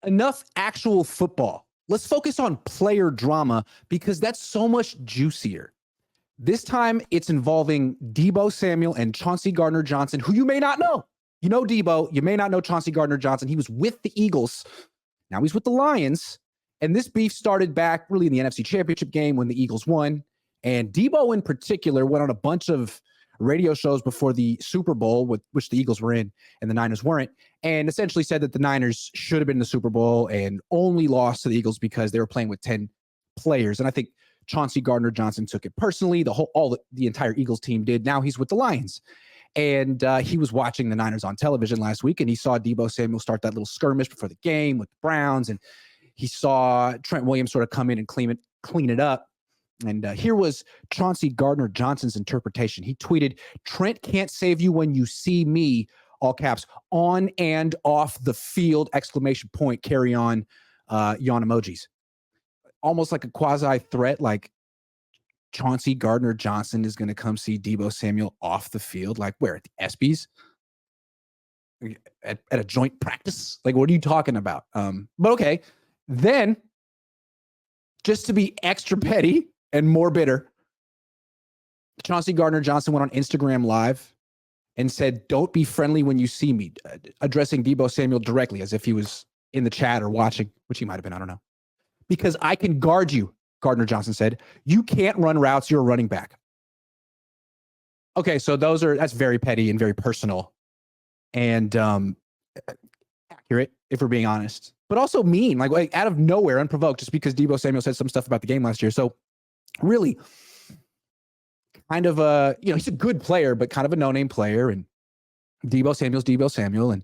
enough actual football. Let's focus on player drama because that's so much juicier. This time it's involving Deebo Samuel and Chauncey Gardner-Johnson, who you may not know. You know Deebo, you may not know Chauncey Gardner-Johnson. He was with the Eagles. Now he's with the Lions. And this beef started back really in the NFC Championship game when the Eagles won. And Deebo in particular went on a bunch of radio shows before the Super Bowl, which the Eagles were in and the Niners weren't, and essentially said that the Niners should have been in the Super Bowl and only lost to the Eagles because they were playing with 10 players. And I think Chauncey Gardner-Johnson took it personally. The entire Eagles team did. Now he's with the Lions. And he was watching the Niners on television last week, and he saw Deebo Samuel start that little skirmish before the game with the Browns, and he saw Trent Williams sort of come in and clean it up. And here was Chauncey Gardner-Johnson's interpretation. He tweeted, "Trent can't save you when you see me," all caps, "on and off the field, exclamation point, carry on, yawn emojis." Almost like a quasi threat, like Chauncey Gardner-Johnson is going to come see Deebo Samuel off the field, like where, at the ESPYs? At a joint practice? Like, what are you talking about? But okay. Then, just to be extra petty and more bitter, Chauncey Gardner-Johnson went on Instagram Live and said, "Don't be friendly when you see me," addressing Deebo Samuel directly as if he was in the chat or watching, which he might have been, I don't know. "Because I can guard you," Gardner-Johnson said. "You can't run routes, you're a running back." Okay, so that's very petty and very personal and accurate, if we're being honest, but also mean, like out of nowhere, unprovoked, just because Deebo Samuel said some stuff about the game last year. So really kind of he's a good player, but kind of a no-name player. And Deebo Samuel, and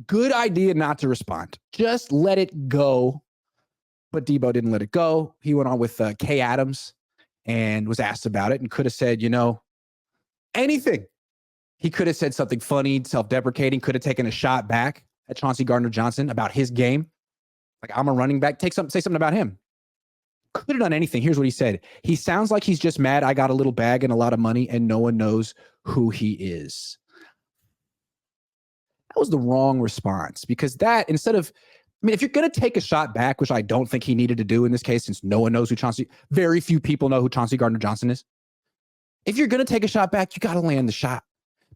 good idea not to respond. Just let it go. But Deebo didn't let it go. He went on with Kay Adams and was asked about it and could have said, anything. He could have said something funny, self-deprecating, could have taken a shot back at Chauncey Gardner-Johnson about his game. Like, I'm a running back. Say something about him. Could have done anything. Here's what he said. "He sounds like he's just mad I got a little bag and a lot of money and no one knows who he is." That was the wrong response, because that, if you're going to take a shot back, which I don't think he needed to do in this case, since no one knows very few people know who Chauncey Gardner-Johnson is. If you're going to take a shot back, you got to land the shot,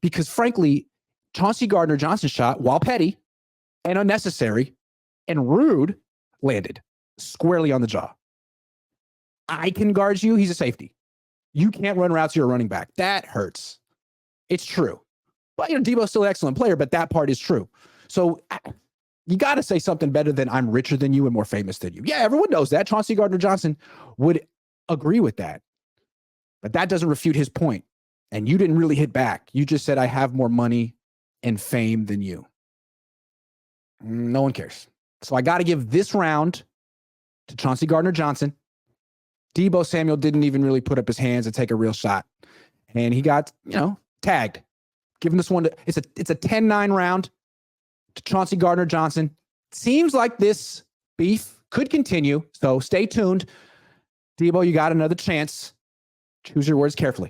because frankly, Chauncey Gardner-Johnson's shot, while petty and unnecessary and rude, landed squarely on the jaw. "I can guard you." He's a safety. "You can't run routes. You're a running back." That hurts. It's true. But, Deebo's still an excellent player, but that part is true. So you got to say something better than "I'm richer than you and more famous than you." Yeah, everyone knows that. Chauncey Gardner-Johnson would agree with that. But that doesn't refute his point. And you didn't really hit back. You just said, "I have more money and fame than you." No one cares. So I got to give this round to Chauncey Gardner-Johnson. Deebo Samuel didn't even really put up his hands and take a real shot. And he got, tagged. Giving this one it's a 10-9 round to Chauncey Gardner-Johnson. Seems like this beef could continue. So stay tuned. Deebo, you got another chance. Choose your words carefully.